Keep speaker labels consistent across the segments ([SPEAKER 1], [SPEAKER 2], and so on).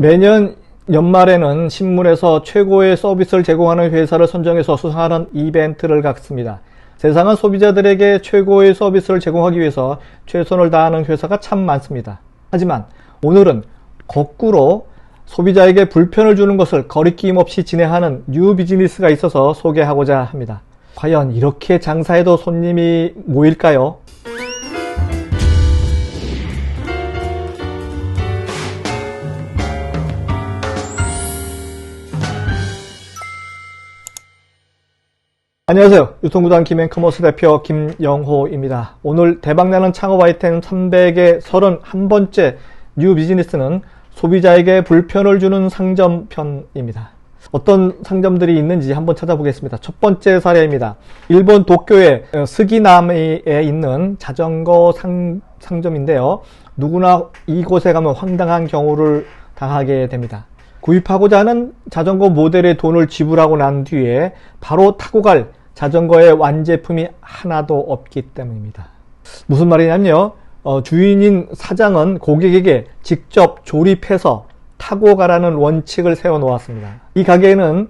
[SPEAKER 1] 매년 연말에는 신문에서 최고의 서비스를 제공하는 회사를 선정해서 수상하는 이벤트를 갖습니다. 세상은 소비자들에게 최고의 서비스를 제공하기 위해서 최선을 다하는 회사가 참 많습니다. 하지만 오늘은 거꾸로 소비자에게 불편을 주는 것을 거리낌 없이 진행하는 뉴 비즈니스가 있어서 소개하고자 합니다. 과연 이렇게 장사해도 손님이 모일까요? 안녕하세요. 유통구단 김앤커머스 대표 김영호입니다. 오늘 대박나는 창업 아이템 300의 31번째 뉴 비즈니스는 소비자에게 불편을 주는 상점편입니다. 어떤 상점들이 있는지 한번 찾아보겠습니다. 첫 번째 사례입니다. 일본 도쿄의 스기나미에 있는 자전거 상점인데요. 누구나 이곳에 가면 황당한 경우를 당하게 됩니다. 구입하고자 하는 자전거 모델의 돈을 지불하고 난 뒤에 바로 타고 갈 자전거의 완제품이 하나도 없기 때문입니다. 무슨 말이냐면요. 주인인 사장은 고객에게 직접 조립해서 타고 가라는 원칙을 세워 놓았습니다. 이 가게에는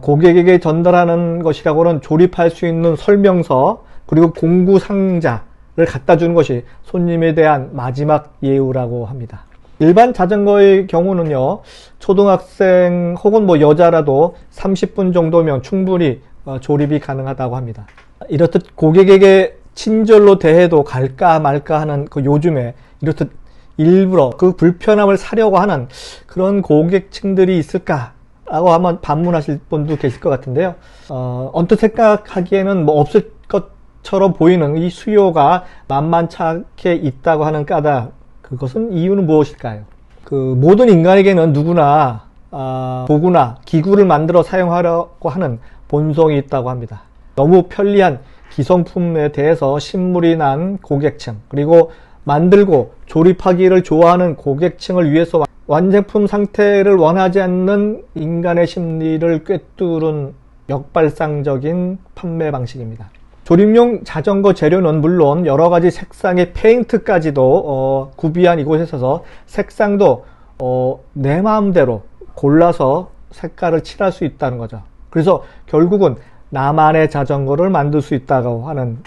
[SPEAKER 1] 고객에게 전달하는 것이라고는 조립할 수 있는 설명서 그리고 공구 상자를 갖다 주는 것이 손님에 대한 마지막 예우라고 합니다. 일반 자전거의 경우는요, 초등학생 혹은 여자라도 30분 정도면 충분히 조립이 가능하다고 합니다. 이렇듯 고객에게 친절로 대해도 갈까 말까 하는 요즘에 이렇듯 일부러 그 불편함을 사려고 하는 그런 고객층들이 있을까라고 한번 반문하실 분도 계실 것 같은데요. 언뜻 생각하기에는 없을 것처럼 보이는 이 수요가 만만찮게 있다고 하는 까닭, 그것은 이유는 무엇일까요? 모든 인간에게는 누구나 도구나 기구를 만들어 사용하려고 하는 본성이 있다고 합니다. 너무 편리한 기성품에 대해서 신물이 난 고객층, 그리고 만들고 조립하기를 좋아하는 고객층을 위해서 완제품 상태를 원하지 않는 인간의 심리를 꿰뚫은 역발상적인 판매 방식입니다. 조립용 자전거 재료는 물론 여러가지 색상의 페인트까지도 구비한 이곳에서 색상도 내 마음대로 골라서 색깔을 칠할 수 있다는 거죠. 그래서 결국은 나만의 자전거를 만들 수 있다고 하는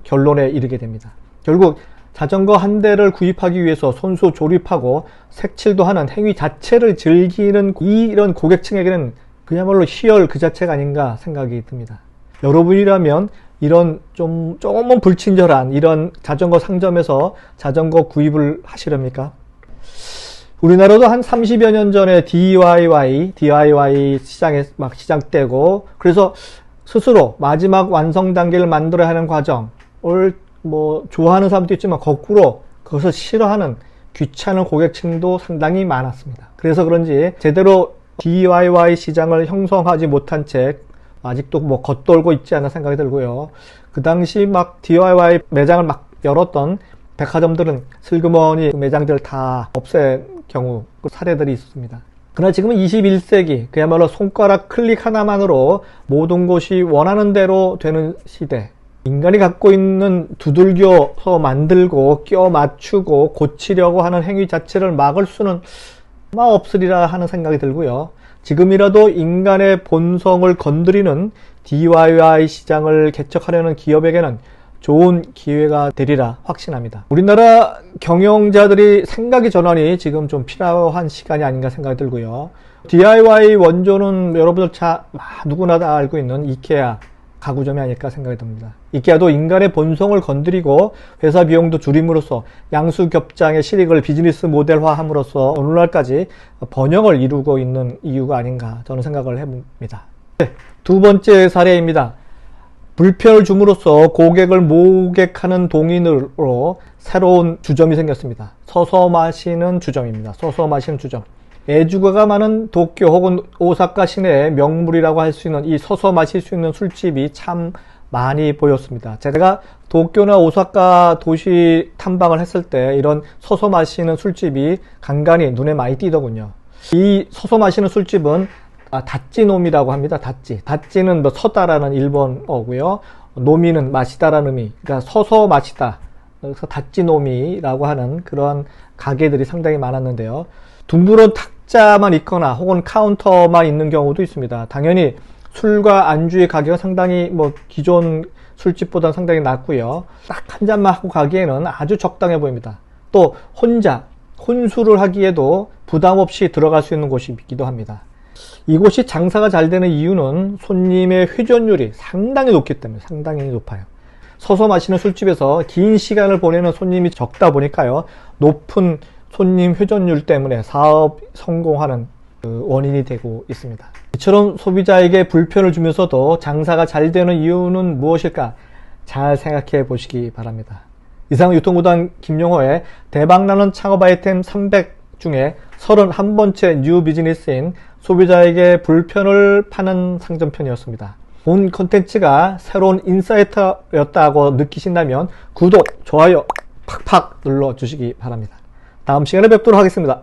[SPEAKER 1] 결론에 이르게 됩니다. 결국 자전거 한 대를 구입하기 위해서 손수 조립하고 색칠도 하는 행위 자체를 즐기는 이런 고객층에게는 그야말로 희열 그 자체가 아닌가 생각이 듭니다. 여러분이라면 이런 조금은 불친절한 이런 자전거 상점에서 자전거 구입을 하시렵니까? 우리나라도 한 30여 년 전에 DIY 시장에 막 시작되고, 그래서 스스로 마지막 완성 단계를 만들어야 하는 과정을 좋아하는 사람도 있지만 거꾸로 그것을 싫어하는 귀찮은 고객층도 상당히 많았습니다. 그래서 그런지 제대로 DIY 시장을 형성하지 못한 채 아직도 겉돌고 있지 않나 생각이 들고요. 그 당시 DIY 매장을 열었던 백화점들은 슬그머니 매장들을 다 없앤 경우 사례들이 있습니다. 그러나 지금은 21세기, 그야말로 손가락 클릭 하나만으로 모든 것이 원하는 대로 되는 시대. 인간이 갖고 있는 두들겨서 만들고 껴 맞추고 고치려고 하는 행위 자체를 막을 수는 아마 없으리라 하는 생각이 들고요. 지금이라도 인간의 본성을 건드리는 DIY 시장을 개척하려는 기업에게는 좋은 기회가 되리라 확신합니다. 우리나라 경영자들이 생각의 전환이 지금 좀 필요한 시간이 아닌가 생각이 들고요. DIY 원조는 여러분들 누구나 다 알고 있는 이케아 가구점이 아닐까 생각이 듭니다. 이케아도 인간의 본성을 건드리고 회사 비용도 줄임으로써 양수겹장의 실익을 비즈니스 모델화함으로써 오늘날까지 번영을 이루고 있는 이유가 아닌가 저는 생각을 해봅니다. 두 번째 사례입니다. 불편을 줌으로써 고객을 모객하는 동인으로 새로운 주점이 생겼습니다. 서서 마시는 주점입니다. 서서 마시는 주점. 애주가가 많은 도쿄 혹은 오사카 시내의 명물이라고 할 수 있는 이 서서 마실 수 있는 술집이 참 많이 보였습니다. 제가 도쿄나 오사카 도시 탐방을 했을 때 이런 서서 마시는 술집이 간간히 눈에 많이 띄더군요. 이 서서 마시는 술집은 다찌노미라고 합니다. 다찌는 서다라는 일본어고요. 노미는 마시다라는 의미. 그러니까 서서 마시다. 그래서 다찌노미라고 하는 그런 가게들이 상당히 많았는데요. 둥그런 탁자만 있거나 혹은 카운터만 있는 경우도 있습니다. 당연히 술과 안주의 가격은 상당히 기존 술집보다는 상당히 낮고요. 딱 한 잔만 하고 가기에는 아주 적당해 보입니다. 또 혼자 혼술을 하기에도 부담 없이 들어갈 수 있는 곳이기도 합니다. 이곳이 장사가 잘 되는 이유는 손님의 회전율이 상당히 높기 때문에 상당히 높아요. 서서 마시는 술집에서 긴 시간을 보내는 손님이 적다 보니까요. 높은 손님 회전율 때문에 사업 성공하는 원인이 되고 있습니다. 이처럼 소비자에게 불편을 주면서도 장사가 잘 되는 이유는 무엇일까? 잘 생각해 보시기 바랍니다. 이상 유통구단 김용호의 대박나는 창업 아이템 300 중에 31번째 뉴 비즈니스인 소비자에게 불편을 파는 상점편이었습니다. 본 컨텐츠가 새로운 인사이트였다고 느끼신다면 구독, 좋아요 팍팍 눌러주시기 바랍니다. 다음 시간에 뵙도록 하겠습니다.